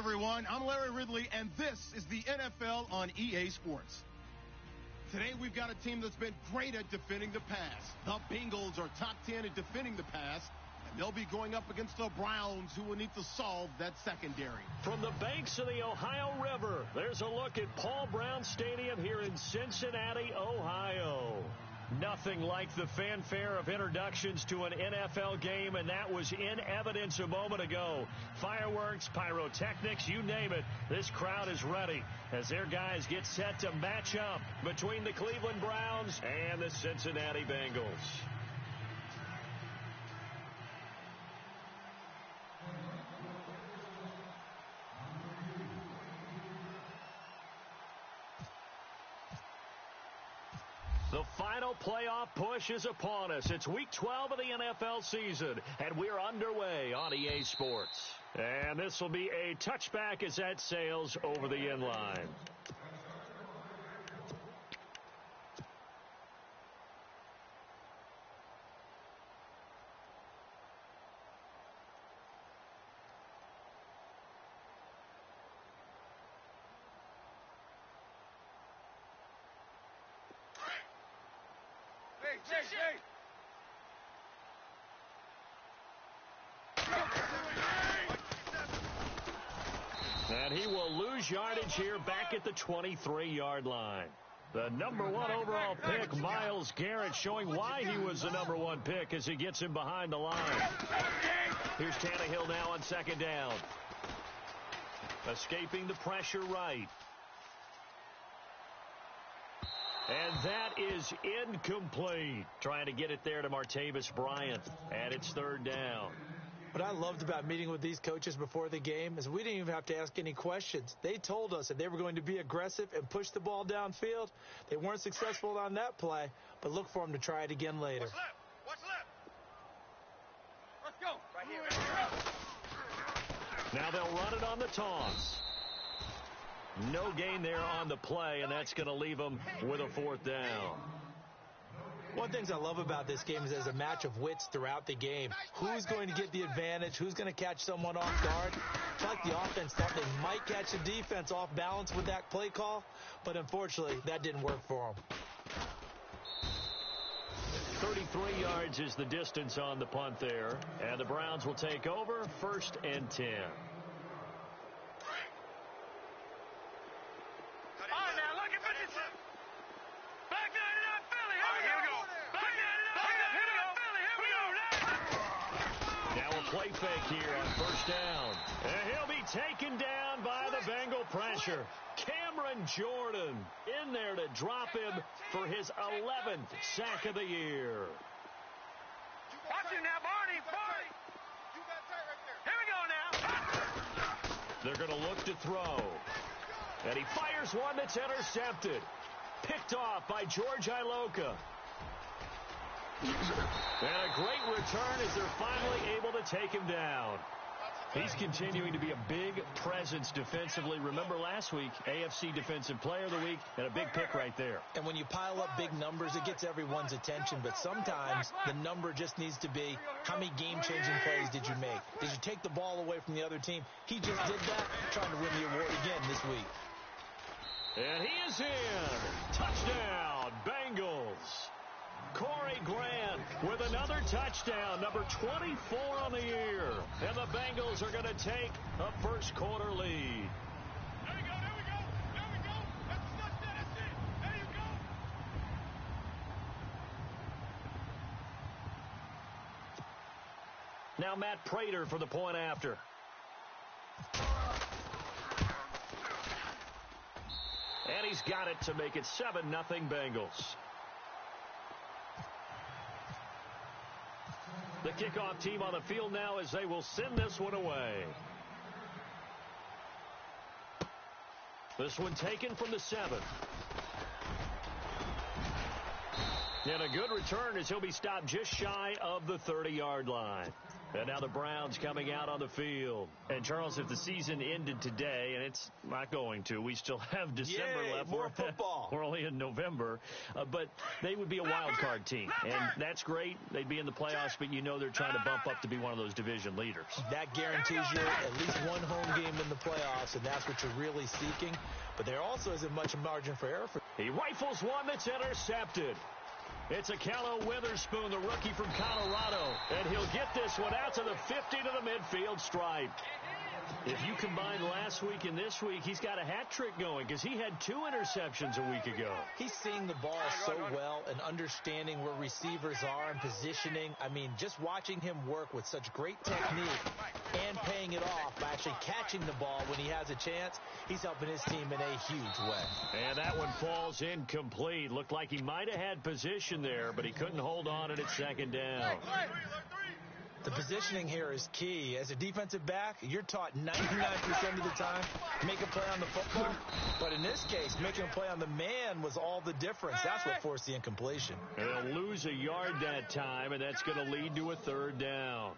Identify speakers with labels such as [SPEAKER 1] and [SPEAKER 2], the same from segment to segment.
[SPEAKER 1] everyone. I'm Larry Ridley, and this is the NFL on EA Sports. Today, we've got a team that's been great at defending the pass. The Bengals are top 10 at defending the pass, and they'll be going up against the Browns, who will need to solve that secondary.
[SPEAKER 2] From the banks of the Ohio River, there's a look at Paul Brown Stadium here in Cincinnati, Ohio. Nothing like the fanfare of introductions to an NFL game, and that was in evidence a moment ago. Fireworks, pyrotechnics, you name it. This crowd is ready as their guys get set to match up between the Cleveland Browns and the Cincinnati Bengals. The final playoff push is upon us. It's week 12 of the NFL season, and we're underway on EA Sports. And this will be a touchback as that sails over the end line. And he will lose yardage here back at the 23-yard line. The number 1 overall pick, Myles Garrett, showing why he was the number 1 pick as he gets him behind the line. Here's Tannehill now on second down. Escaping the pressure right. And that is incomplete. Trying to get it there to Martavis Bryant. And it's third down.
[SPEAKER 3] What I loved about meeting with these coaches before the game is we didn't even have to ask any questions. They told us that they were going to be aggressive and push the ball downfield. They weren't successful on that play, but look for them to try it again later.
[SPEAKER 4] What's left? Let's go. Right here.
[SPEAKER 2] Now they'll run it on the toss. No gain there on the play, and that's going to leave them with a fourth down.
[SPEAKER 3] One of the things I love about this game is there's a match of wits throughout the game. Who's going to get the advantage? Who's going to catch someone off guard? It's like the offense thought they might catch the defense off balance with that play call, but unfortunately, that didn't work for them.
[SPEAKER 2] 33 yards is the distance on the punt there, and the Browns will take over 1st and 10. Play fake here on first down. And he'll be taken down by the Bengal pressure. Cameron Jordan in there to drop him for his 11th sack of the year.
[SPEAKER 4] Watch him now, Barney. You got tight right there. Here we go now.
[SPEAKER 2] They're going to look to throw. And he fires one that's intercepted. Picked off by George Iloka. And a great return as they're finally able to take him down. He's continuing to be a big presence defensively. Remember last week, AFC Defensive Player of the Week, and a big pick right there.
[SPEAKER 3] And when you pile up big numbers, it gets everyone's attention. But sometimes the number just needs to be, how many game-changing plays did you make? Did you take the ball away from the other team? He just did that, trying to win the award again this week.
[SPEAKER 2] And he is in. Touchdown, Bengals. Corey Grant with another touchdown, number 24 on the year. And the Bengals are going to take a first quarter lead.
[SPEAKER 4] There we go. That's the touchdown. That's it. There you go.
[SPEAKER 2] Now Matt Prater for the point after. And he's got it to make it 7-0 Bengals. The kickoff team on the field now as they will send this one away. This one taken from the 7. And a good return as he'll be stopped just shy of the 30-yard line. And now the Browns coming out on the field. And, Charles, if the season ended today, and it's not going to, we still have December left.
[SPEAKER 3] More football.
[SPEAKER 2] We're only in November. But they would be a wild card team. And that's great. They'd be in the playoffs, but you know they're trying to bump up to be one of those division leaders.
[SPEAKER 3] That guarantees you at least one home game in the playoffs, and that's what you're really seeking. But there also isn't much margin for error.
[SPEAKER 2] He rifles one that's intercepted. It's a Akello Witherspoon, the rookie from Colorado. And he'll get this one out to the 50 to the midfield stripe. If you combine last week and this week, he's got a hat trick going because he had 2 interceptions a week ago.
[SPEAKER 3] He's seeing the ball so well and understanding where receivers are and positioning. I mean, just watching him work with such great technique and paying it off by actually catching the ball when he has a chance, he's helping his team in a huge way.
[SPEAKER 2] And that one falls incomplete. Looked like he might have had position there, but he couldn't hold on at second down.
[SPEAKER 3] The positioning here is key. As a defensive back, you're taught 99% of the time, make a play on the football. But in this case, making a play on the man was all the difference. That's what forced the incompletion.
[SPEAKER 2] They'll lose a yard that time, and that's going to lead to a 3rd down.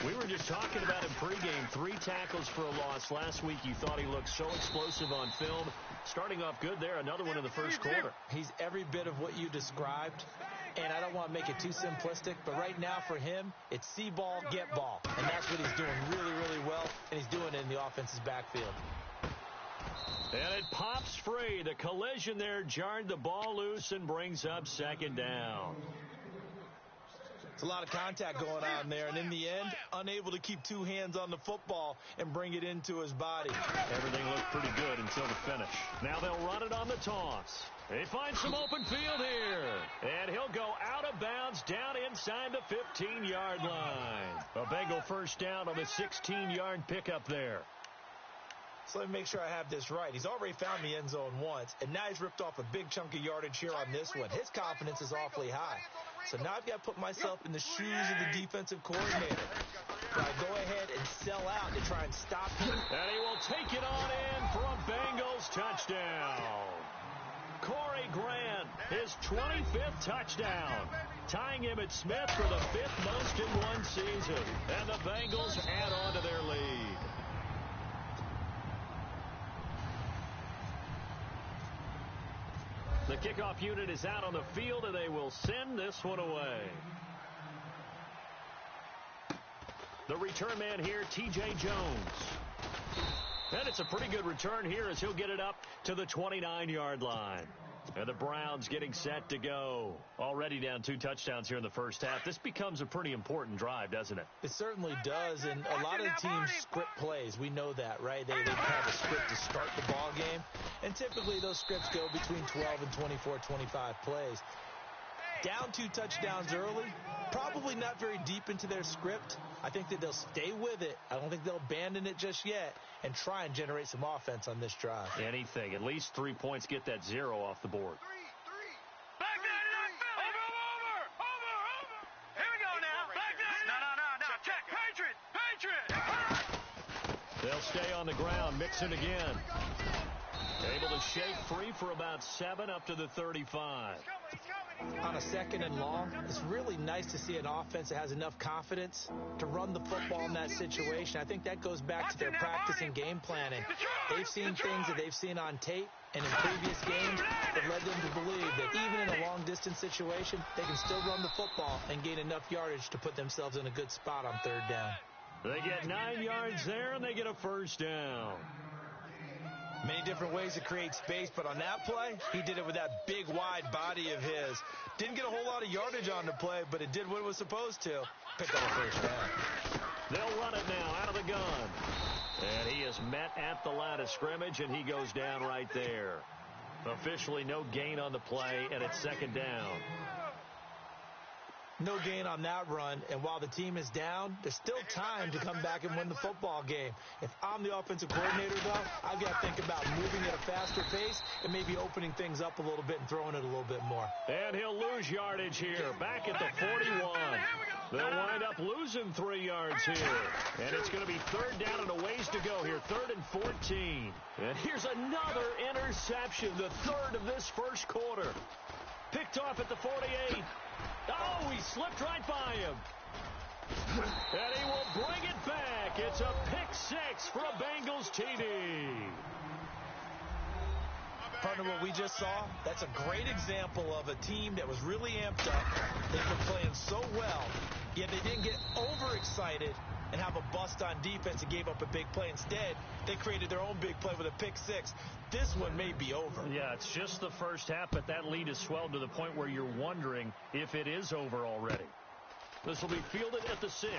[SPEAKER 2] We were just talking about him pregame. 3 tackles for a loss. Last week you thought he looked so explosive on film. Starting off good there. Another one in the first quarter.
[SPEAKER 3] He's every bit of what you described. And I don't want to make it too simplistic, but right now for him, it's see ball, get ball. And that's what he's doing really, really well, and he's doing it in the offense's backfield.
[SPEAKER 2] And it pops free. The collision there jarred the ball loose and brings up 2nd down.
[SPEAKER 3] It's a lot of contact going on there, and in the end, unable to keep 2 hands on the football and bring it into his body.
[SPEAKER 2] Everything looked pretty good until the finish. Now they'll run it on the toss. They find some open field here, and he'll go out of bounds down inside the 15-yard line. A Bengal first down on the 16-yard pickup there.
[SPEAKER 3] So let me make sure I have this right. He's already found the end zone once, and now he's ripped off a big chunk of yardage here on this one. His confidence is awfully high. So now I've got to put myself in the shoes of the defensive coordinator. Do I go ahead and sell out to try and stop him?
[SPEAKER 2] And he will take it on in for a Bengals touchdown. Corey Grant, his 25th touchdown, tying him at Smith for the 5th most in one season. And the Bengals add on to their lead. The kickoff unit is out on the field, and they will send this one away. The return man here, T.J. Jones. And it's a pretty good return here as he'll get it up to the 29-yard line. And the Browns getting set to go. Already down 2 touchdowns here in the first half. This becomes a pretty important drive, doesn't it?
[SPEAKER 3] It certainly does, and a lot of teams script plays. We know that, right? They have a script to start the ball game, and typically those scripts go between 12 and 24, 25 plays. Down 2 touchdowns early, probably not very deep into their script. I think that they'll stay with it. I don't think they'll abandon it just yet and try and generate some offense on this drive.
[SPEAKER 2] Anything. At least 3 points, get that 0 off the board.
[SPEAKER 4] Back there, over. Here we go now. Back there. No. Check. Patriot.
[SPEAKER 2] They'll stay on the ground, mixing again. Able to shake free for about 7 up to the 35.
[SPEAKER 3] On a 2nd and long, it's really nice to see an offense that has enough confidence to run the football in that situation. I think that goes back to their practice and game planning. They've seen things that they've seen on tape and in previous games that led them to believe that even in a long-distance situation, they can still run the football and gain enough yardage to put themselves in a good spot on 3rd down.
[SPEAKER 2] They get 9 yards there, and they get a first down.
[SPEAKER 3] Many different ways to create space, but on that play, he did it with that big, wide body of his. Didn't get a whole lot of yardage on the play, but it did what it was supposed to. Pick up a first down.
[SPEAKER 2] They'll run it now out of the gun. And he is met at the line of scrimmage, and he goes down right there. Officially no gain on the play, and it's 2nd down.
[SPEAKER 3] No gain on that run, and while the team is down, there's still time to come back and win the football game. If I'm the offensive coordinator, though, I've got to think about moving at a faster pace and maybe opening things up a little bit and throwing it a little bit more.
[SPEAKER 2] And he'll lose yardage here, back at the 41. They'll wind up losing 3 yards here. And it's going to be 3rd down and a ways to go here, 3rd and 14. And here's another interception, the 3rd of this first quarter. Picked off at the 48. Oh, he slipped right by him. And he will bring it back. It's a pick six for a Bengals TD.
[SPEAKER 3] Partner, what we just saw, that's a great example of a team that was really amped up. They've been playing so well, yet they didn't get overexcited and have a bust on defense and gave up a big play. Instead, they created their own big play with a pick six. This one may be over.
[SPEAKER 2] Yeah, it's just the first half, but that lead has swelled to the point where you're wondering if it is over already. This will be fielded at the 6.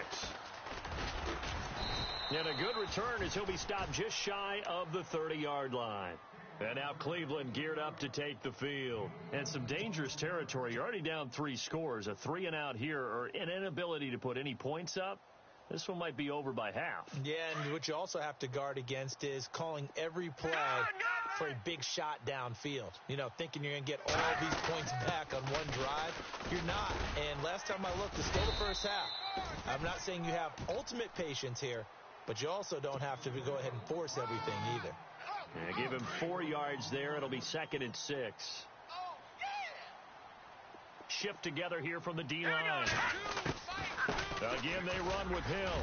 [SPEAKER 2] And a good return as he'll be stopped just shy of the 30-yard line. And now Cleveland geared up to take the field. And some dangerous territory. You're already down 3 scores. A 3-and-out here or an inability to put any points up. This one might be over by half.
[SPEAKER 3] Yeah, and what you also have to guard against is calling every play for a big shot downfield. You know, thinking you're going to get all these points back on one drive. You're not. And last time I looked, it's still the first half. I'm not saying you have ultimate patience here, but you also don't have to go ahead and force everything either.
[SPEAKER 2] Yeah, give him 4 yards there. It'll be 2nd and 6. Shift together here from the D-line. Again, they run with Hill.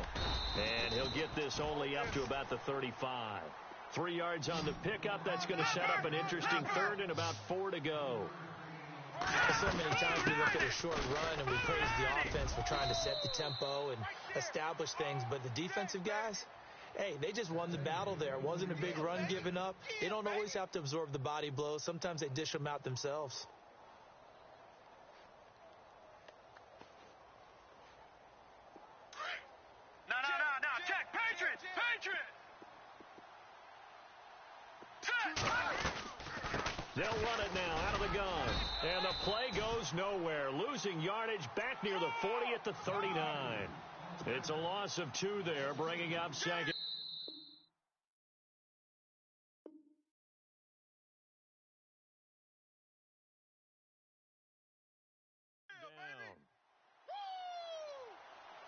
[SPEAKER 2] And he'll get this only up to about the 35. 3 yards on the pickup. That's going to set up an interesting 3rd and about 4 to go.
[SPEAKER 3] So many times we look at a short run and we praise the offense for trying to set the tempo and establish things. But the defensive guys, hey, they just won the battle there. It wasn't a big run given up. They don't always have to absorb the body blows. Sometimes they dish them out themselves.
[SPEAKER 4] No. Check. Patriot.
[SPEAKER 2] They'll run it now out of the gun. And the play goes nowhere. Losing yardage back near the 40 at the 39. It's a loss of 2 there, bringing up 2nd.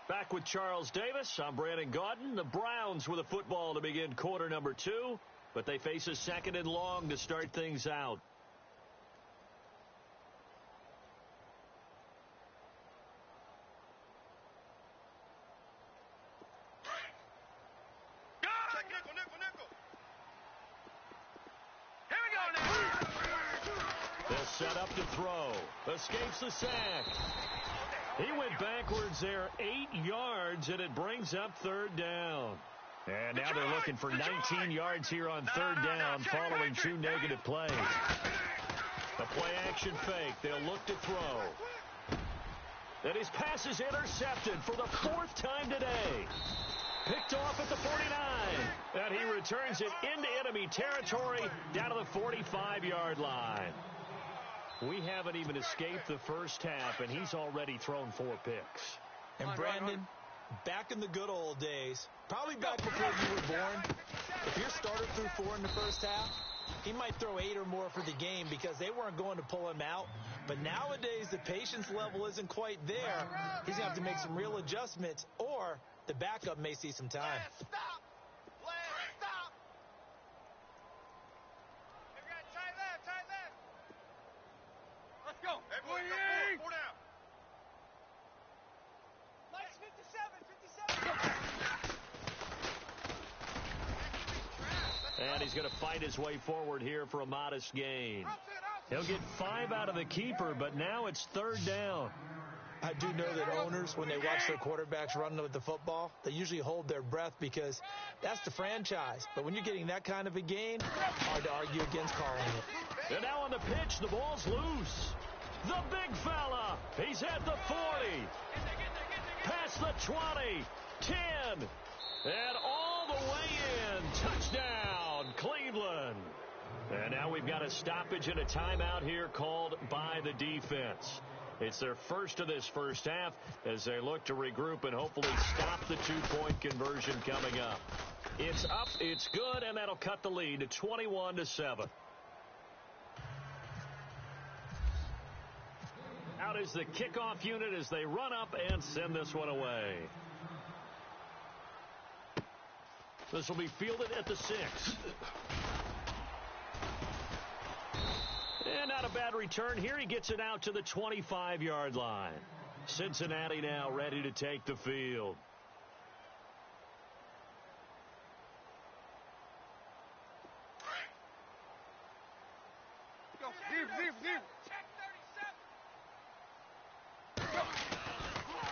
[SPEAKER 2] Back with Charles Davis. I'm Brandon Gaudin. The Browns with a football to begin quarter number 2, but they face a 2nd and long to start things out.
[SPEAKER 4] Nickel. Here we go now.
[SPEAKER 2] They'll set up to throw. Escapes the sack. He went backwards there 8 yards, and it brings up 3rd down. And now they're looking for 19 yards here on 3rd down following 2 negative plays. A play-action fake. They'll look to throw. And his pass is intercepted for the 4th time today. Picked off at the 49. And he returns it into enemy territory down to the 45-yard line. We haven't even escaped the first half, and he's already thrown 4 picks.
[SPEAKER 3] And Brandon, back in the good old days, probably back before you were born, if your starter threw 4 in the first half, he might throw 8 or more for the game because they weren't going to pull him out. But nowadays, the patience level isn't quite there. He's going to have to make some real adjustments, or the backup may see some time.
[SPEAKER 4] Stop. Tight left. Let's go. Hey, boy, four down. Lights 57.
[SPEAKER 2] And he's going to fight his way forward here for a modest gain. He'll get 5 out of the keeper, but now it's 3rd down.
[SPEAKER 3] I do know that owners, when they watch their quarterbacks run with the football, they usually hold their breath because that's the franchise. But when you're getting that kind of a gain, hard to argue against calling it.
[SPEAKER 2] And now on the pitch, the ball's loose. The big fella, he's at the 40. Past the 20, 10, and all the way in. Touchdown, Cleveland. And now we've got a stoppage and a timeout here called by the defense. It's their first of this first half as they look to regroup and hopefully stop the 2-point conversion coming up. It's up, it's good, and that'll cut the lead to 21-7. Out is the kickoff unit as they run up and send this one away. This will be fielded at the 6. And not a bad return here. He gets it out to the 25-yard line. Cincinnati now ready to take the field.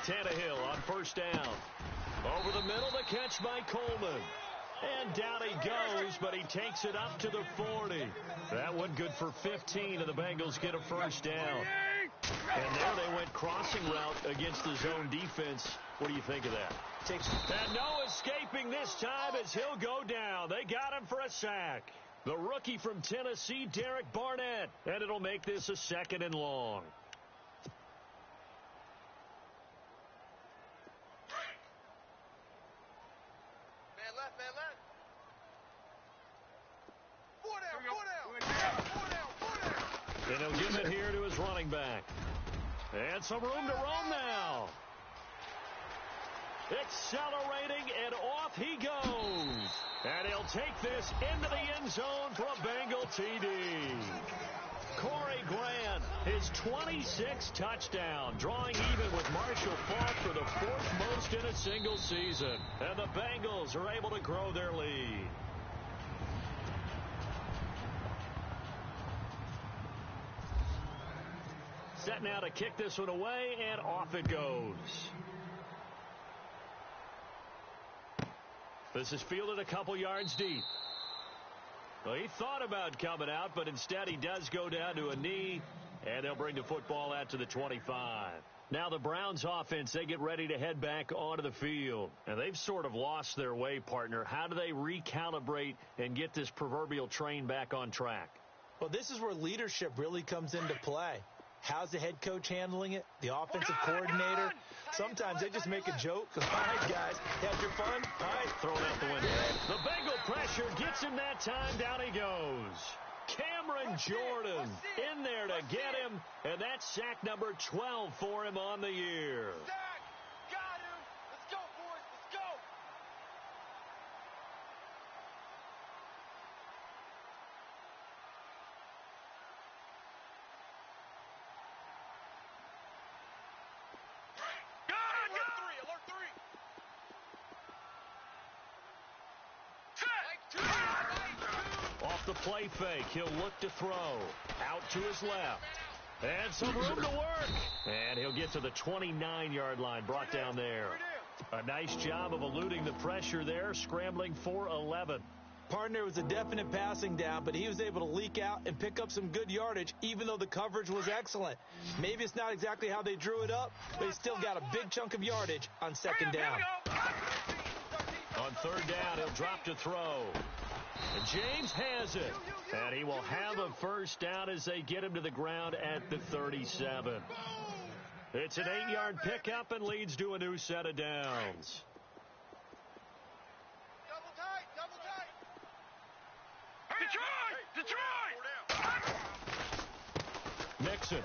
[SPEAKER 2] Tannehill on first down. Over the middle, the catch by Coleman. And down he goes, but he takes it up to the 40. That one good for 15, and the Bengals get a first down. And there they went crossing route against the zone defense. What do you think of that? And no escaping this time as he'll go down. They got him for a sack. The rookie from Tennessee, Derek Barnett. And it'll make this a 2nd and long. And he'll give it here to his running back. And some room to roam now. Accelerating, and off he goes. And he'll take this into the end zone for a Bengal TD. Corey Grant, his 26th touchdown, drawing even with Marshall Faulk for the 4th most in a single season. And the Bengals are able to grow their lead. Set now to kick this one away, and off it goes. This is fielded a couple yards deep. Well, he thought about coming out, but instead he does go down to a knee, and they'll bring the football out to the 25. Now the Browns offense, they get ready to head back onto the field. And they've sort of lost their way, partner. How do they recalibrate and get this proverbial train back on track?
[SPEAKER 3] Well, this is where leadership really comes into play. How's the head coach handling it? The offensive coordinator? Sometimes they just make a joke. All right, guys, had your fun? All right,
[SPEAKER 2] throw it out the window. The Bengal pressure gets him that time. Down he goes. Cameron Jordan in there to get him, and that's sack number 12 for him on the year.
[SPEAKER 4] Got him. Let's go, boys. Let's go.
[SPEAKER 2] Off the play fake, he'll look to throw. Out to his left. And some room to work. And he'll get to the 29-yard line, brought down there. A nice job of eluding the pressure there, scrambling for 11.
[SPEAKER 3] Partner was a definite passing down, but he was able to leak out and pick up some good yardage, even though the coverage was excellent. Maybe it's not exactly how they drew it up, but he still got a big chunk of yardage on 2nd down.
[SPEAKER 2] On 3rd down, he'll drop to throw. And James has it. And he will have a first down as they get him to the ground at the 37. It's an 8-yard pickup and leads to a new set of downs.
[SPEAKER 4] Double tight. Detroit!
[SPEAKER 2] Mixon.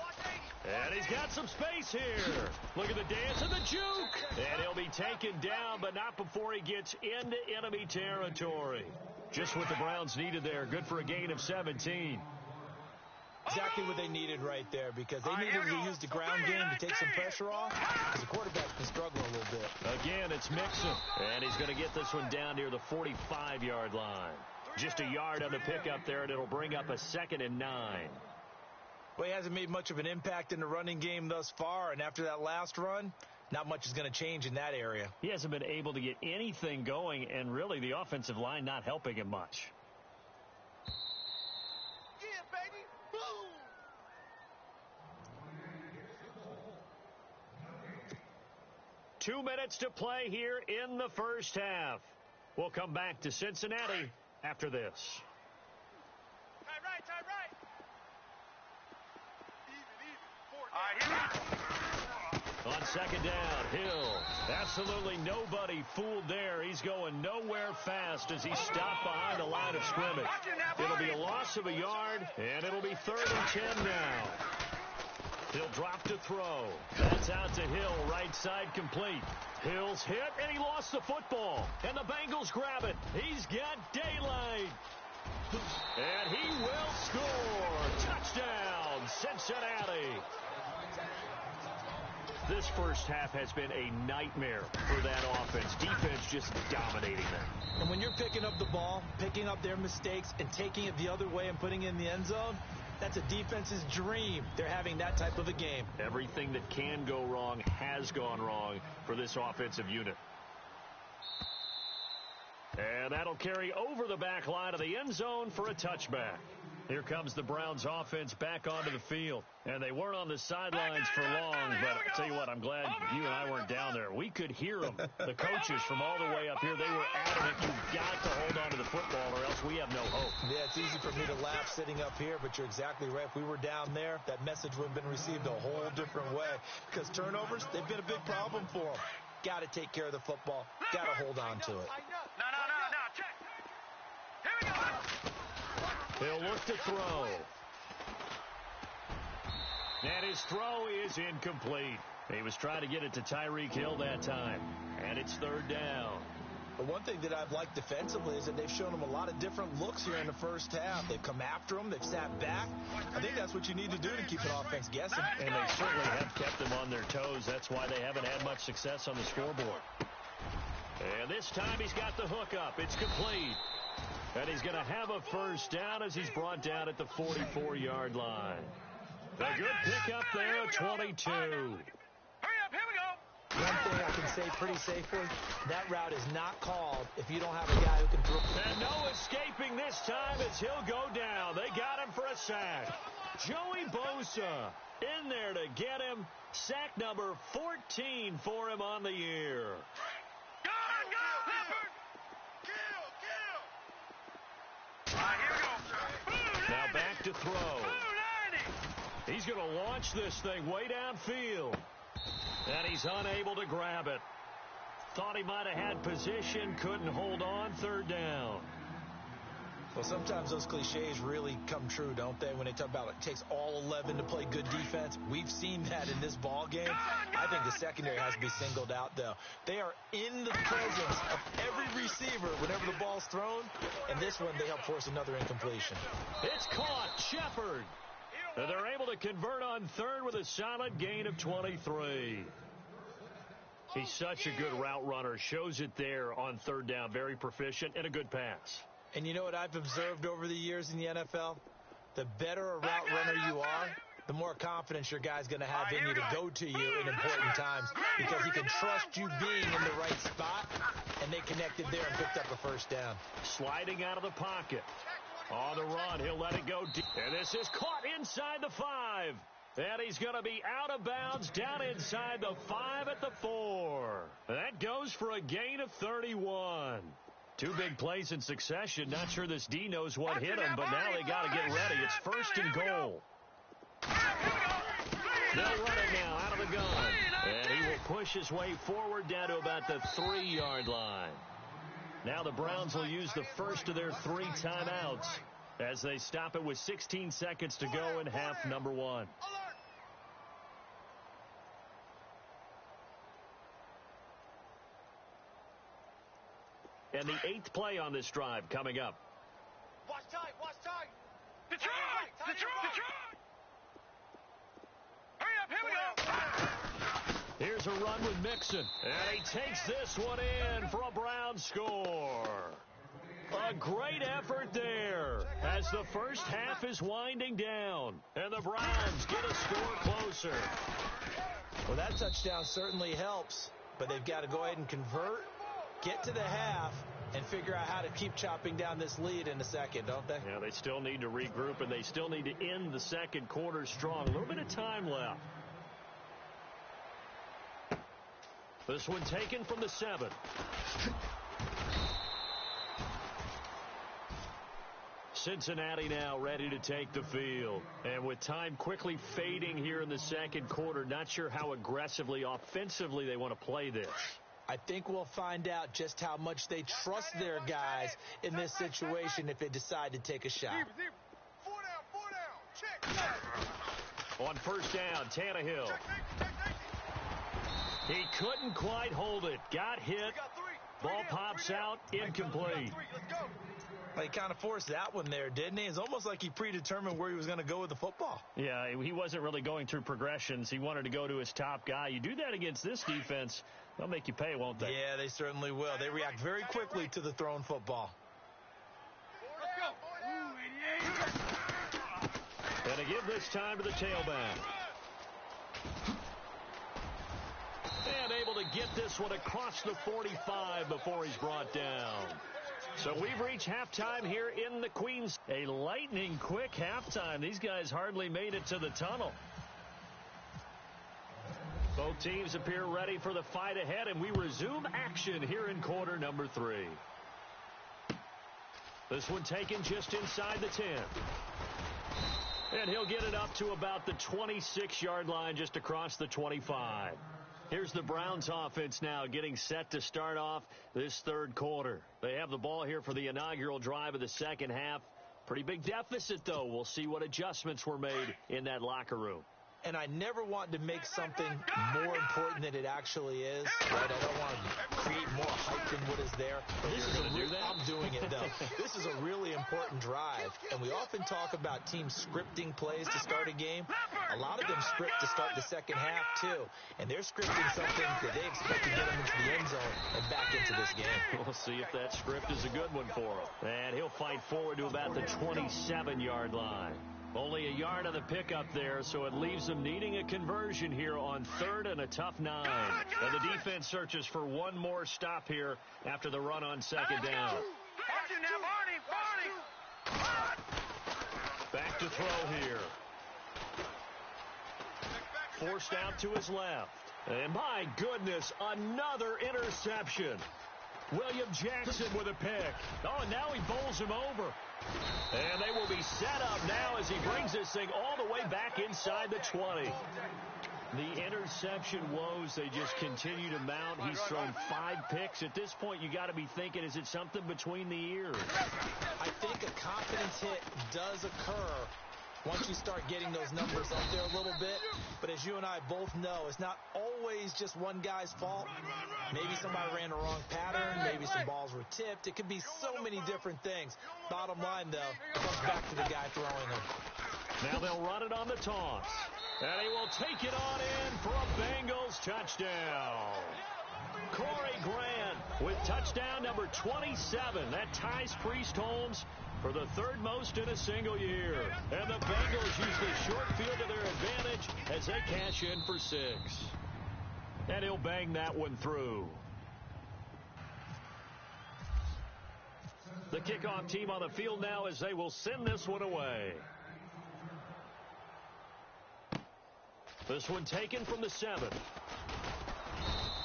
[SPEAKER 2] And he's got some space here. Look at the dance and the juke. And he'll be taken down, but not before he gets into enemy territory. Just what the Browns needed there. Good for a gain of 17.
[SPEAKER 3] Exactly what they needed right there, because they needed to use the ground game to take some pressure off, because the quarterback's been struggling a little bit.
[SPEAKER 2] Again, it's Mixon. And he's going to get this one down near the 45-yard line. Just a yard on the pickup there, and it'll bring up a 2nd and 9.
[SPEAKER 3] Well, he hasn't made much of an impact in the running game thus far, and after that last run, not much is going to change in that area.
[SPEAKER 2] He hasn't been able to get anything going, and really the offensive line not helping him much.
[SPEAKER 4] Yeah, baby. Boom.
[SPEAKER 2] 2 minutes to play here in the first half. We'll come back to Cincinnati after this.
[SPEAKER 4] Tight right. Even. All right, here we go.
[SPEAKER 2] On 2nd down, Hill. Absolutely nobody fooled there. He's going nowhere fast as he stopped behind the line of scrimmage. It'll be a loss of a yard, and it'll be 3rd and 10 now. He'll drop to throw. That's out to Hill, right side complete. Hill's hit, and he lost the football. And the Bengals grab it. He's got daylight. And he will score. Touchdown, Cincinnati. This first half has been a nightmare for that offense. Defense just dominating them.
[SPEAKER 3] And when you're picking up the ball, picking up their mistakes, and taking it the other way and putting it in the end zone, that's a defense's dream. They're having that type of a game.
[SPEAKER 2] Everything that can go wrong has gone wrong for this offensive unit. And that'll carry over the back line of the end zone for a touchback. Here comes the Browns offense back onto the field. And they weren't on the sidelines for long, but I'll tell you what, I'm glad you and I weren't down there. We could hear them. The coaches from all the way up here, they were adamant, you've got to hold on to the football or else we have no hope.
[SPEAKER 3] Yeah, it's easy for me to laugh sitting up here, but you're exactly right. If we were down there, that message would have been received a whole different way. Because turnovers, they've been a big problem for them. Got to take care of the football. Got to hold on to it.
[SPEAKER 4] No, check. Here we go.
[SPEAKER 2] He'll look to throw. And his throw is incomplete. He was trying to get it to Tyreek Hill that time. And it's third down.
[SPEAKER 3] But one thing that I've liked defensively is that they've shown him a lot of different looks here in the first half. They've come after him. They've sat back. I think that's what you need to do to keep an offense guessing.
[SPEAKER 2] And they certainly have kept them on their toes. That's why they haven't had much success on the scoreboard. And this time he's got the hook up. It's complete. And he's going to have a first down as he's brought down at the 44-yard line. A good pickup there at 22.
[SPEAKER 4] Hurry up, here we go.
[SPEAKER 3] One thing I can say pretty safely, that route is not called if you don't have a guy who can throw.
[SPEAKER 2] And no escaping this time as he'll go down. They got him for a sack. Joey Bosa in there to get him. Sack number 14 for him on the year.
[SPEAKER 4] Go, Leopard. Kill. Here we go.
[SPEAKER 2] Now back to throw. He's going to launch this thing way downfield. And he's unable to grab it. Thought he might have had position, couldn't hold on, third down.
[SPEAKER 3] Well, sometimes those cliches really come true, don't they? When they talk about it takes all 11 to play good defense. We've seen that in this ball game. I think the secondary has to be singled out, though. They are in the presence of every receiver whenever the ball's thrown. And this one, they help force another incompletion.
[SPEAKER 2] It's caught. Shepard. And they're able to convert on third with a solid gain of 23. He's such a good route runner. Shows it there on third down. Very proficient and a good pass.
[SPEAKER 3] And you know what I've observed over the years in the NFL? The better a route runner you are, the more confidence your guy's going to have in you to go to you in important times because he can trust you being in the right spot, and they connected there and picked up a first down.
[SPEAKER 2] Sliding out of the pocket. On the run, he'll let it go deep. And this is caught inside the 5. And he's going to be out of bounds down inside the 5 at the 4. That goes for a gain of 31. Two big plays in succession. Not sure this D knows what hit him, but now they got to get ready. It's first and goal. They'll run it now out of the gun. And he will push his way forward down to about the 3-yard line. Now the Browns will use the first of their 3 timeouts as they stop it with 16 seconds to go in half number 1. And the 8th play on this drive coming up.
[SPEAKER 4] Watch tight. Detroit. Hurry up, here we go.
[SPEAKER 2] Here's a run with Mixon. And he takes this one in for a Browns score. A great effort there as the first half is winding down. And the Browns get a score closer.
[SPEAKER 3] Well, that touchdown certainly helps, but they've got to go ahead and convert, get to the half, and figure out how to keep chopping down this lead in the second, don't they?
[SPEAKER 2] Yeah, they still need to regroup, and they still need to end the second quarter strong. A little bit of time left. This one taken from the 7. Cincinnati now ready to take the field. And with time quickly fading here in the second quarter, not sure how aggressively, offensively they want to play this.
[SPEAKER 3] I think we'll find out just how much they trust their guys in this situation if they decide to take a shot.
[SPEAKER 4] 4 down. Check.
[SPEAKER 2] On first down, Tannehill. He couldn't quite hold it. Got hit. Ball pops out, incomplete.
[SPEAKER 3] He kind of forced that one there, didn't he? It's almost like he predetermined where he was going to go with the football.
[SPEAKER 2] Yeah, he wasn't really going through progressions. He wanted to go to his top guy. You do that against this defense, they'll make you pay, won't they?
[SPEAKER 3] Yeah, they certainly will. They react very quickly to the thrown football.
[SPEAKER 2] And to give this time to the tailback. And able to get this one across the 45 before he's brought down. So we've reached halftime here in the Queens. A lightning quick halftime. These guys hardly made it to the tunnel. Both teams appear ready for the fight ahead, and we resume action here in quarter number 3. This one taken just inside the 10. And he'll get it up to about the 26-yard line, just across the 25. Here's the Browns offense now getting set to start off this third quarter. They have the ball here for the inaugural drive of the second half. Pretty big deficit, though. We'll see what adjustments were made in that locker room.
[SPEAKER 3] And I never want to make something more important than it actually is. Right? I don't want to create more hype than what is there. This is I'm doing it, though. This is a really important drive. And we often talk about teams scripting plays to start a game. A lot of them script to start the second half, too. And they're scripting something that they expect to get them into the end zone and back into this game.
[SPEAKER 2] We'll see if that script is a good one for him. And he'll fight forward to about the 27-yard line. Only a yard on the pickup there, so it leaves them needing a conversion here on third and a tough 9. And the defense searches for one more stop here after the run on second down. Back to throw here. Forced out to his left. And my goodness, another interception. William Jackson with a pick. Oh, and now he bowls him over. And they will be set up now as he brings this thing all the way back inside the 20. The interception woes, they just continue to mount. He's thrown 5 picks. At this point, you got to be thinking, is it something between the ears?
[SPEAKER 3] I think a confidence hit does occur once you start getting those numbers up there a little bit. But as you and I both know, it's not always just one guy's fault. Maybe somebody ran the wrong pattern. Maybe some balls were tipped. It could be so many different things. Bottom line, though, it comes back to the guy throwing them.
[SPEAKER 2] Now they'll run it on the toss. And he will take it on in for a Bengals touchdown. Corey Grant with touchdown number 27. That ties Priest Holmes for the third most in a single year. And the Bengals use the short field to their advantage as they cash in for 6. And he'll bang that one through. The kickoff team on the field now as they will send this one away. This one taken from the 7.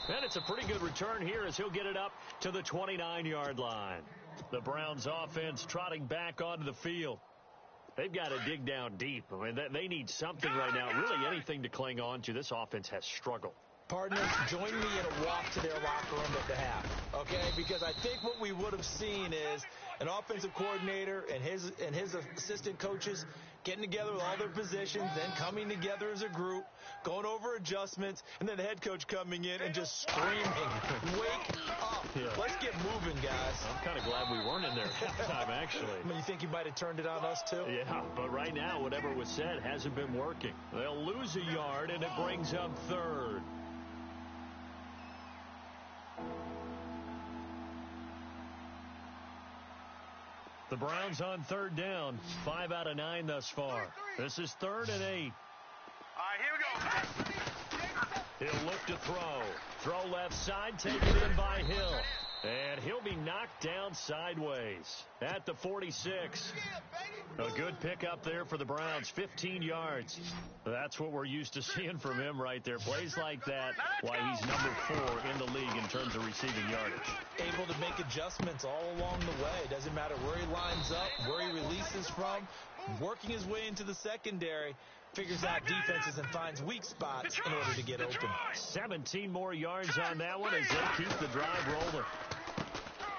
[SPEAKER 2] And it's a pretty good return here as he'll get it up to the 29-yard line. The Browns offense trotting back onto the field. They've got to dig down deep. I mean, they need something right now, really anything to cling on to. This offense has struggled.
[SPEAKER 3] Partners, join me in a walk to their locker room at the half, okay? Because I think what we would have seen is an offensive coordinator and his assistant coaches getting together with all their positions, then coming together as a group, going over adjustments, and then the head coach coming in and just screaming, wake up. Yeah. Let's get moving, guys.
[SPEAKER 2] I'm kind of glad we weren't in there at halftime, actually.
[SPEAKER 3] I mean, you think he might have turned it on us, too?
[SPEAKER 2] Yeah, but right now, whatever was said hasn't been working. They'll lose a yard, and it brings up third. The Browns on third down, 5 out of 9 thus far. This is 3rd and 8.
[SPEAKER 4] All right, here we go.
[SPEAKER 2] He'll look to throw. Throw left side, taken in by Hill. And he'll be knocked down sideways at the 46. A good pickup there for the Browns, 15 yards. That's what we're used to seeing from him right there. Plays like that, why he's number 4 in the league in terms of receiving yardage.
[SPEAKER 3] Able to make adjustments all along the way. Doesn't matter where he lines up, where he releases from, working his way into the secondary. Figures out defenses and finds weak spots in order to get open.
[SPEAKER 2] 17 more yards on that one as they keep the drive rolling.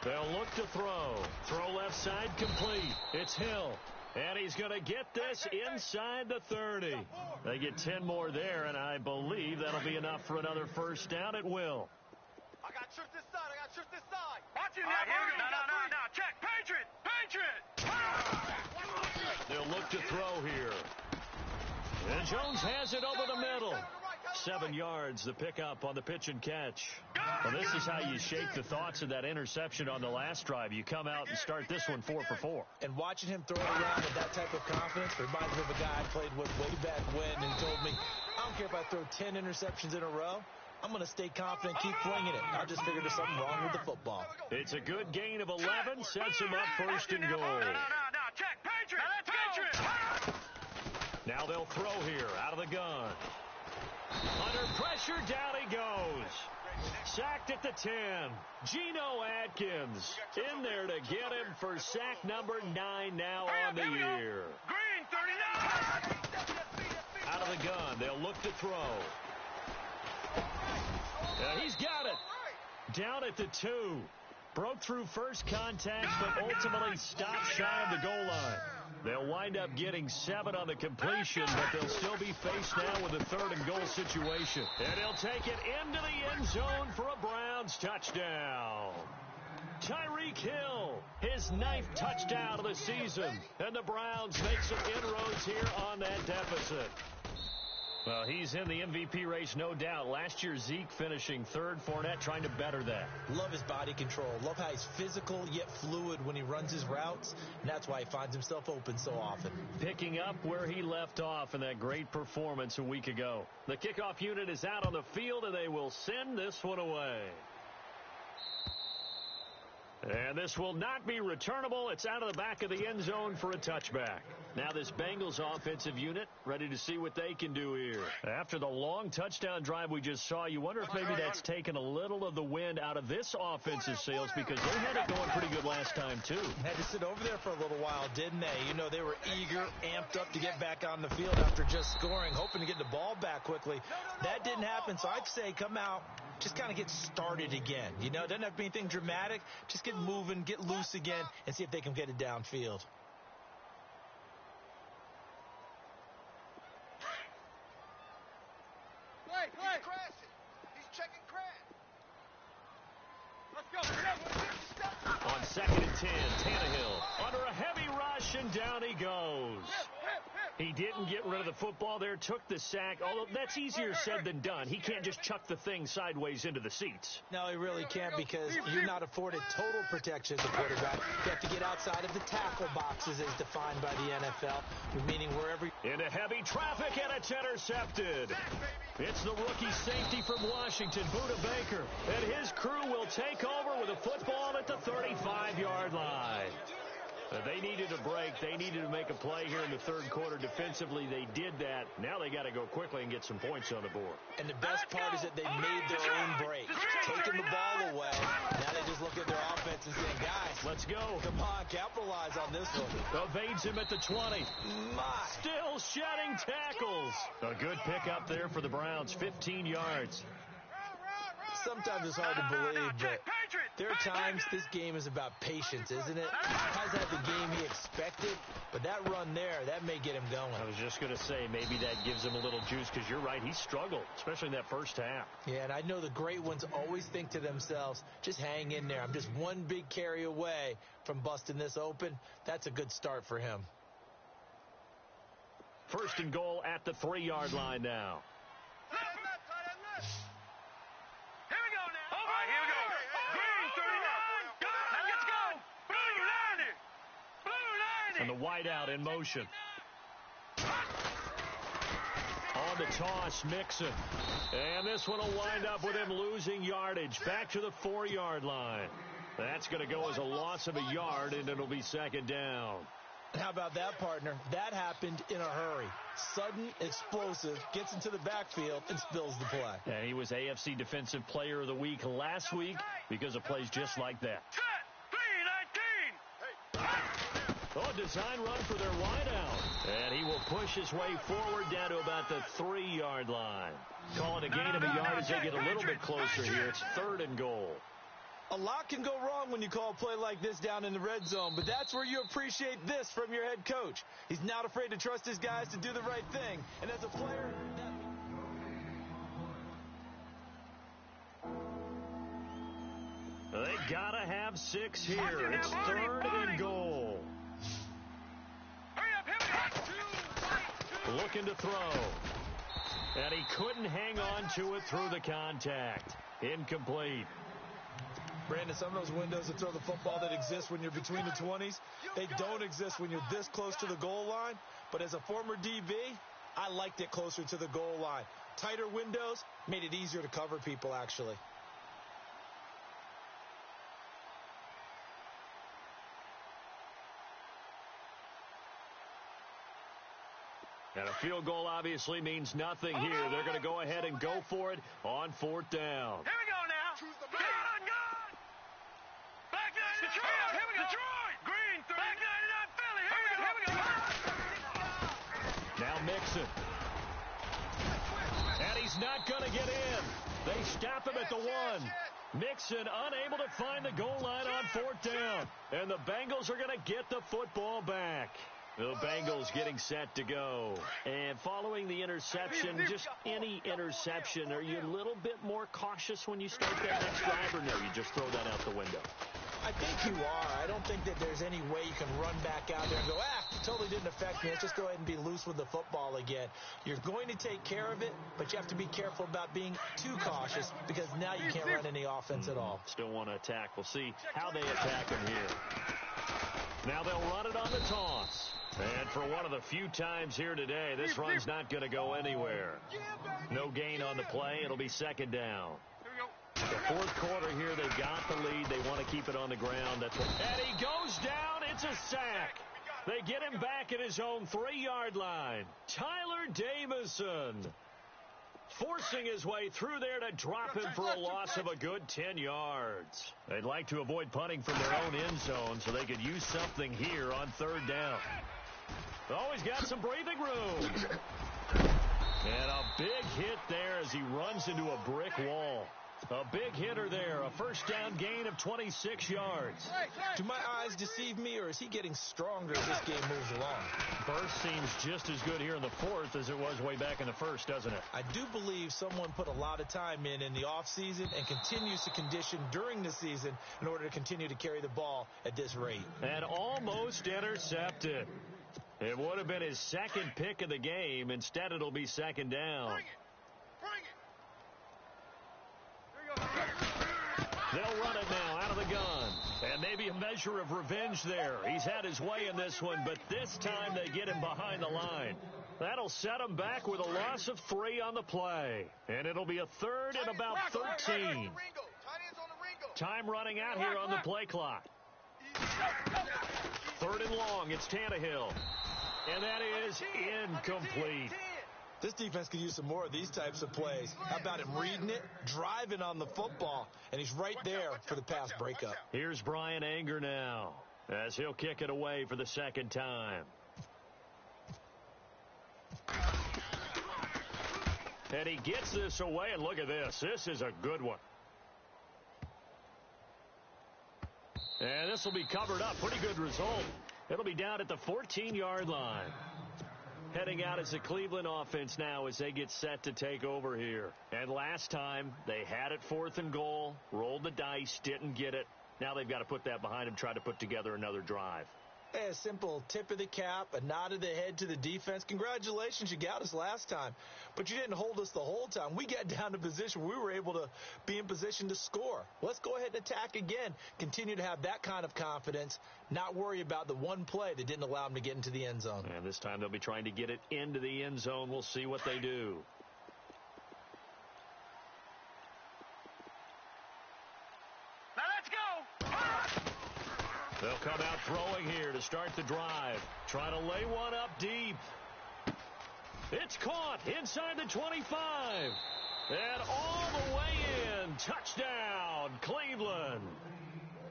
[SPEAKER 2] They'll look to throw. Throw left side complete. It's Hill. And he's going to get this inside the 30. They get 10 more there, and I believe that'll be enough for another first down at will.
[SPEAKER 4] I got trick this side. Watch it now. No. Check. Patriot.
[SPEAKER 2] They'll look to throw here. And Jones has it over the middle. 7 yards, the pickup on the pitch and catch. Well, this is how you shake the thoughts of that interception on the last drive. You come out and start this one 4 for 4.
[SPEAKER 3] And watching him throw it around with that type of confidence reminds me of a guy I played with way back when, and he told me, I don't care if I throw 10 interceptions in a row. I'm going to stay confident, keep flinging it. I just figured there's something wrong with the football.
[SPEAKER 2] It's a good gain of 11, sets him up first and goal.
[SPEAKER 4] Check, Patriot.
[SPEAKER 2] Now they'll throw here, out of the gun. Under pressure, down he goes. Sacked at the 10. Geno Atkins in there to get him for sack number 9 now on the year.
[SPEAKER 4] Green, 39.
[SPEAKER 2] Out of the gun, they'll look to throw. He's got it. Down at the 2. Broke through first contact, but ultimately stopped shy of the goal line. They'll wind up getting 7 on the completion, but they'll still be faced now with a 3rd and goal situation. And he'll take it into the end zone for a Browns touchdown. Tyreek Hill, his 9th touchdown of the season. And the Browns make some inroads here on that deficit. Well, he's in the MVP race, no doubt. Last year, Zeke finishing 3rd. Fournette trying to better that.
[SPEAKER 3] Love his body control. Love how he's physical yet fluid when he runs his routes. And that's why he finds himself open so often.
[SPEAKER 2] Picking up where he left off in that great performance a week ago. The kickoff unit is out on the field, and they will send this one away. And this will not be returnable. It's out of the back of the end zone for a touchback. Now this Bengals offensive unit ready to see what they can do here. After the long touchdown drive we just saw, you wonder if maybe that's taken a little of the wind out of this offensive sails, because they had it going pretty good last time too.
[SPEAKER 3] Had to sit over there for a little while, didn't they? You know, they were eager, amped up to get back on the field after just scoring, hoping to get the ball back quickly. That didn't happen, so I'd say come out, just kind of get started again. You know, it doesn't have to be anything dramatic. Just get moving, get loose again, and see if they can get it downfield.
[SPEAKER 4] He's checking crash. Let's go.
[SPEAKER 2] On 2nd and 10, Tannehill under a heavy rush, and down he goes. He didn't get rid of the football there, took the sack, although that's easier said than done. He can't just chuck the thing sideways into the seats.
[SPEAKER 3] No, he really can't, because you're not afforded total protection as a quarterback. You have to get outside of the tackle boxes as defined by the NFL, meaning wherever...
[SPEAKER 2] Into heavy traffic, and it's intercepted. It's the rookie safety from Washington, Budda Baker, and his crew will take over with a football at the 35-yard line. They needed a break. They needed to make a play here in the 3rd quarter. Defensively, they did that. Now they got to go quickly and get some points on the board.
[SPEAKER 3] And the best part is that they made their own break, taking the ball away. Now they just look at their offense and saying, guys,
[SPEAKER 2] let's go.
[SPEAKER 3] Come on, capitalize on this one.
[SPEAKER 2] Evades him at the 20. Still shedding tackles. A good pickup there for the Browns, 15 yards.
[SPEAKER 3] Sometimes it's hard to believe, but there are times this game is about patience, isn't it? Hasn't had the game he expected, but that run there, that may get him going.
[SPEAKER 2] I was just going to say, maybe that gives him a little juice, because you're right, he struggled, especially in that first half.
[SPEAKER 3] Yeah, and I know the great ones always think to themselves, just hang in there. I'm just one big carry away from busting this open. That's a good start for him.
[SPEAKER 2] 1st and goal at the 3-yard line now. And the wideout in motion. On the toss, Mixon. And this one will wind up with him losing yardage. Back to the 4-yard line. That's going to go as a loss of a yard, and it'll be 2nd down.
[SPEAKER 3] How about that, partner? That happened in a hurry. Sudden, explosive, gets into the backfield, and spills the play.
[SPEAKER 2] And he was AFC Defensive Player of the Week last week because of plays just like that. Oh, design run for their wideout. And he will push his way forward down to about the 3-yard line. Calling a gain of a yard as they get a little bit closer here. It's 3rd and goal.
[SPEAKER 3] A lot can go wrong when you call a play like this down in the red zone, but that's where you appreciate this from your head coach. He's not afraid to trust his guys to do the right thing. And as a player...
[SPEAKER 2] They gotta have 6 here. It's 3rd and goal. Looking to throw. And he couldn't hang on to it through the contact. Incomplete.
[SPEAKER 3] Brandon, some of those windows to throw the football that exist when you're between the 20s, they don't exist when you're this close to the goal line. But as a former DB, I liked it closer to the goal line. Tighter windows made it easier to cover people, actually.
[SPEAKER 2] And a field goal obviously means nothing here. They're going to go ahead and go for it on 4th down.
[SPEAKER 4] Here we go now. Gun! Back 99 Detroit! Here we go. Detroit! Green 3. Back 99 Philly! Here we go.
[SPEAKER 2] Now Mixon. And he's not going to get in. They stop him at the 1. Mixon unable to find the goal line on 4th down. And the Bengals are going to get the football back. The Bengals getting set to go. And following the interception, just any interception, are you a little bit more cautious when you start that next drive, or no, you just throw that out the window?
[SPEAKER 3] I think you are. I don't think that there's any way you can run back out there and go, it totally didn't affect me. Let's just go ahead and be loose with the football again. You're going to take care of it, but you have to be careful about being too cautious because now you can't run any offense at all.
[SPEAKER 2] Still want to attack. We'll see how they attack him here. Now they'll run it on the toss. And for one of the few times here today, this run's not going to go anywhere. No gain on the play. It'll be 2nd down. The 4th quarter here, they've got the lead. They want to keep it on the ground. And he goes down. It's a sack. They get him back at his own 3-yard line. Tyler Davison forcing his way through there to drop him for a loss of a good 10 yards. They'd like to avoid punting from their own end zone so they could use something here on 3rd down. Oh, he's got some breathing room. And a big hit there as he runs into a brick wall. A big hitter there. A 1st down gain of 26 yards.
[SPEAKER 3] Do my eyes deceive me, or is he getting stronger as this game moves along?
[SPEAKER 2] Burst seems just as good here in the 4th as it was way back in the 1st, doesn't it?
[SPEAKER 3] I do believe someone put a lot of time in the offseason and continues to condition during the season in order to continue to carry the ball at this rate.
[SPEAKER 2] And almost intercepted. It would have been his 2nd pick of the game. Instead, it'll be 2nd down.
[SPEAKER 4] Bring it.
[SPEAKER 2] They'll run it now out of the gun. And maybe a measure of revenge there. He's had his way in this one, but this time they get him behind the line. That'll set him back with a loss of 3 on the play. And it'll be a 3rd and about 13. Time running out here on the play clock. 3rd and long. It's Tannehill. And that is incomplete.
[SPEAKER 3] This defense could use some more of these types of plays. How about him reading it, driving on the football, and he's right there for the pass breakup.
[SPEAKER 2] Here's Brian Anger now as he'll kick it away for the 2nd time. And he gets this away, and look at this. This is a good one. And this will be covered up. Pretty good result. It'll be down at the 14-yard line. Heading out as the Cleveland offense now as they get set to take over here. And last time, they had it 4th and goal, rolled the dice, didn't get it. Now they've got to put that behind them, try to put together another drive.
[SPEAKER 3] A simple tip of the cap, a nod of the head to the defense. Congratulations, you got us last time. But you didn't hold us the whole time. We got down to position where we were able to be in position to score. Let's go ahead and attack again. Continue to have that kind of confidence. Not worry about the one play that didn't allow them to get into the end zone.
[SPEAKER 2] And this time they'll be trying to get it into the end zone. We'll see what they do.
[SPEAKER 4] Now let's go.
[SPEAKER 2] They'll come out throwing here to start the drive. Trying to lay one up deep. It's caught inside the 25. And all the way in. Touchdown, Cleveland.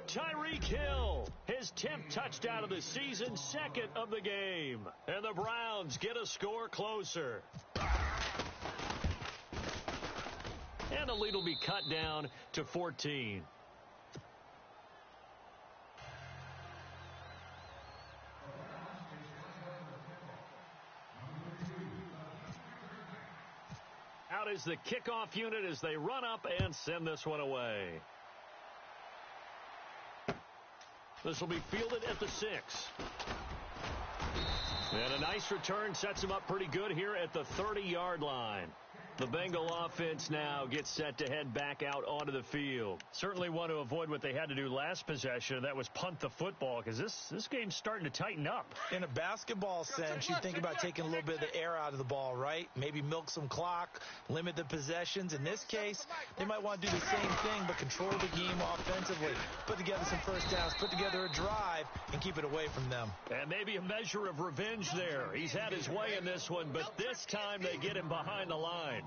[SPEAKER 2] Tyreek Hill, his 10th touchdown of the season, 2nd of the game. And the Browns get a score closer. And the lead will be cut down to 14. Out is the kickoff unit as they run up and send this one away. This will be fielded at the 6. And a nice return sets him up pretty good here at the 30-yard line. The Bengal offense now gets set to head back out onto the field. Certainly want to avoid what they had to do last possession. That was punt the football, because this game's starting to tighten up.
[SPEAKER 3] In a basketball sense, you think about taking a little bit of the air out of the ball, right? Maybe milk some clock, limit the possessions. In this case, they might want to do the same thing, but control the game offensively. Put together some first downs, put together a drive, and keep it away from them.
[SPEAKER 2] And maybe a measure of revenge there. He's had his way in this one, but this time they get him behind the line.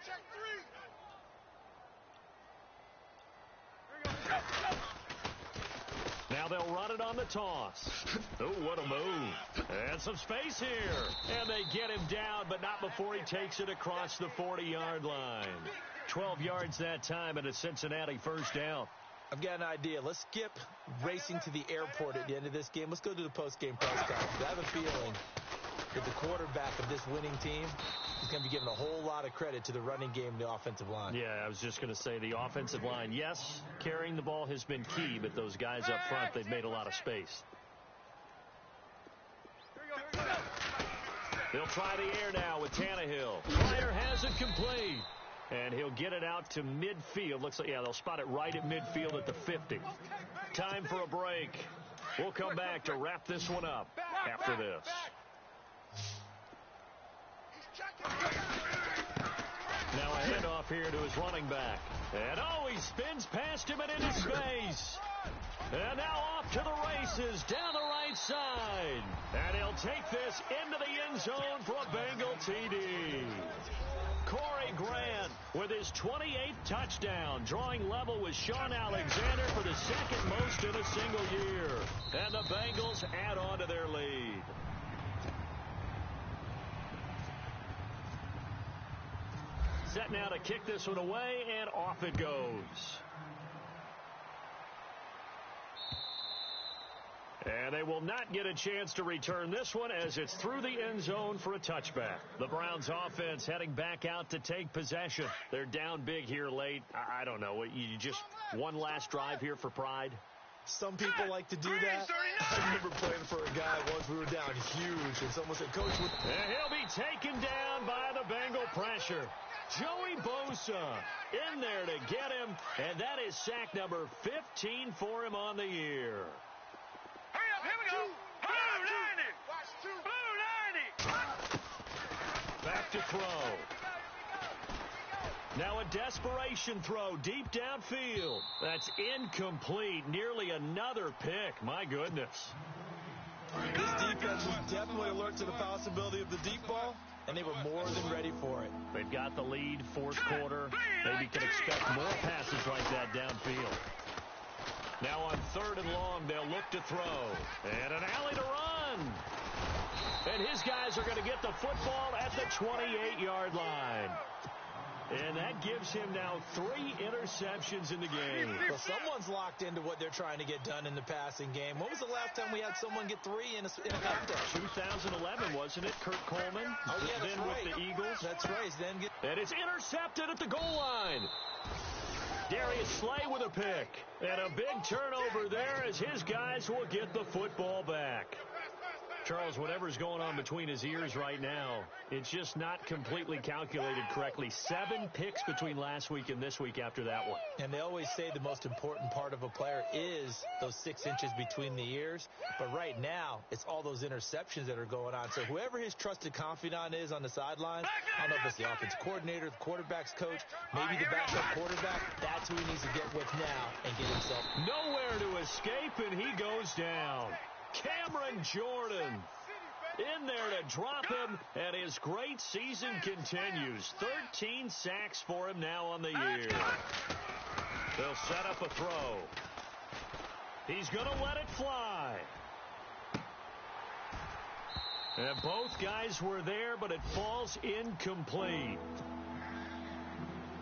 [SPEAKER 4] Check three.
[SPEAKER 2] Now they'll run it on the toss. Oh, what a move. And some space here. And they get him down, but not before he takes it across the 40-yard line. 12 yards that time and a Cincinnati first down.
[SPEAKER 3] I've got an idea. Let's skip racing to the airport at the end of this game. Let's go to the post-game press conference. I have a feeling that the quarterback of this winning team is going to be given a whole lot of credit to the running game and the offensive line.
[SPEAKER 2] Yeah, I was just going to say the offensive line, yes, carrying the ball has been key, but those guys up front, they've made a lot of space. They'll try the air now with Tannehill. Pryor has it complete. And he'll get it out to midfield. Looks like, yeah, they'll spot it right at midfield at the 50. Time for a break. We'll come back to wrap this one up after this. Now a handoff here to his running back. And oh, he spins past him and into space. And now off to the races down the right side. And he'll take this into the end zone for a Bengal TD. Corey Grant with his 28th touchdown, drawing level with Sean Alexander for the second most in a single year. And the Bengals add on to their lead. Set now to kick this one away, and off it goes. And they will not get a chance to return this one as it's through the end zone for a touchback. The Browns offense heading back out to take possession. They're down big here late. I don't know. You just one last drive here for pride?
[SPEAKER 3] Some people like to do that. I remember playing for a guy once. We were down huge, and someone said, Coach,
[SPEAKER 2] and he'll be taken down by the Bengal pressure. Joey Bosa in there to get him, and that is sack number 15 for him on the year.
[SPEAKER 4] Hurry up, here we go. Blue 90. Blue 90.
[SPEAKER 2] Back to throw. Now a desperation throw deep downfield. That's incomplete. Nearly another pick. My goodness.
[SPEAKER 3] This defense was definitely alert to the possibility of the deep ball, and they were more than ready for it.
[SPEAKER 2] They've got the lead, fourth quarter. Maybe can expect more passes like that downfield. Now on 3rd and long, they'll look to throw. And an alley to run. And his guys are going to get the football at the 28-yard line. And that gives him now 3 interceptions in the game.
[SPEAKER 3] Well, someone's locked into what they're trying to get done in the passing game. When was the last time we had someone get 3 in a contest?
[SPEAKER 2] 2011, wasn't it? Kurt Coleman?
[SPEAKER 3] Oh, yeah, that's
[SPEAKER 2] then
[SPEAKER 3] right.
[SPEAKER 2] With the Eagles.
[SPEAKER 3] That's right.
[SPEAKER 2] And it's intercepted at the goal line. Darius Slay with a pick. And a big turnover there as his guys will get the football back. Charles, whatever's going on between his ears right now, it's just not completely calculated correctly. 7 picks between last week and this week after that one.
[SPEAKER 3] And they always say the most important part of a player is those 6 inches between the ears. But right now, it's all those interceptions that are going on. So whoever his trusted confidant is on the sidelines, I don't know if it's the offensive coordinator, the quarterback's coach, maybe the backup quarterback, that's who he needs to get with now and get himself.
[SPEAKER 2] Nowhere to escape, and he goes down. Cameron Jordan in there to drop him, and his great season continues. 13 sacks for him now on the year. They'll set up a throw. He's going to let it fly. And both guys were there, but it falls incomplete.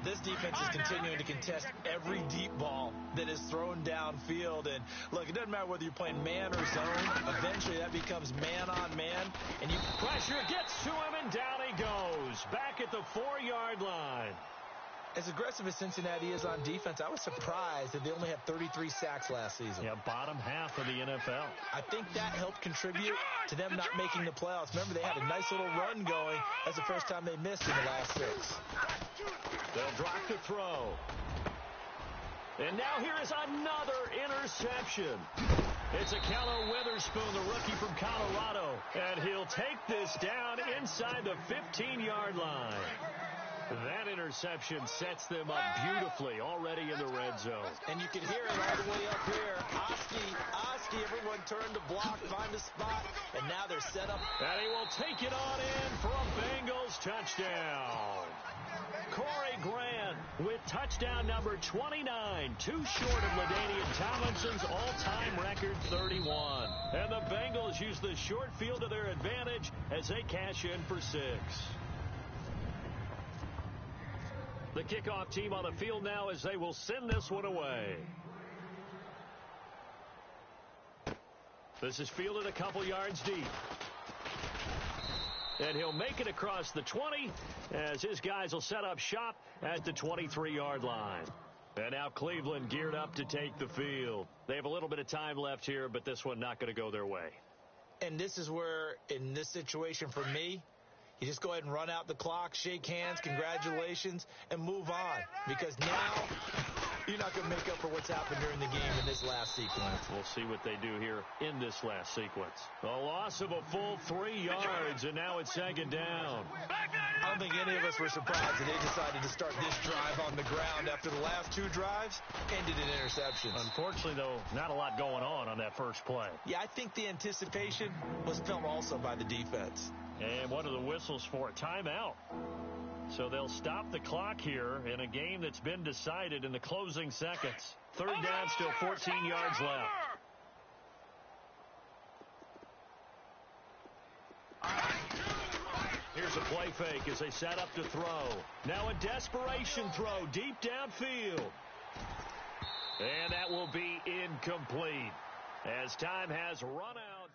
[SPEAKER 3] This defense is continuing to contest every deep ball that is thrown downfield. And, look, it doesn't matter whether you're playing man or zone. Eventually, that becomes man-on-man. And
[SPEAKER 2] pressure gets to him, and down he goes. Back at the 4-yard line.
[SPEAKER 3] As aggressive as Cincinnati is on defense, I was surprised that they only had 33 sacks last season.
[SPEAKER 2] Yeah, bottom half of the NFL.
[SPEAKER 3] I think that helped contribute to them not making the playoffs. Remember, they had a nice little run going. That's the first time they missed in the last 6.
[SPEAKER 2] They'll drop the throw. And now here is another interception. It's Akello Witherspoon, the rookie from Colorado. And he'll take this down inside the 15-yard line. That interception sets them up beautifully already in the red zone.
[SPEAKER 3] And you can hear it all the way up here. Oski, everyone turned to block, find a spot, and now they're set up.
[SPEAKER 2] And he will take it on in for a Bengals touchdown. Corey Grant with touchdown number 29, too short of LaDainian Tomlinson's all-time record 31. And the Bengals use the short field to their advantage as they cash in for 6. The kickoff team on the field now as they will send this one away. This is fielded a couple yards deep. And he'll make it across the 20 as his guys will set up shop at the 23-yard line. And now Cleveland geared up to take the field. They have a little bit of time left here, but this one not going to go their way.
[SPEAKER 3] And this is where, in this situation for me, you just go ahead and run out the clock, shake hands, congratulations, and move on. Because now you're not going to make up for what's happened during the game in this last sequence.
[SPEAKER 2] We'll see what they do here in this last sequence. A loss of a full 3 yards, and now it's second down.
[SPEAKER 3] I don't think any of us were surprised that they decided to start this drive on the ground after the last 2 drives ended in interceptions.
[SPEAKER 2] Unfortunately, though, not a lot going on that first play.
[SPEAKER 3] Yeah, I think the anticipation was felt also by the defense.
[SPEAKER 2] And what are the whistles for? Timeout. So they'll stop the clock here in a game that's been decided in the closing seconds. Third down, still 14 yards left. Here's a play fake as they set up to throw. Now a desperation throw deep downfield. And that will be incomplete as time has run out.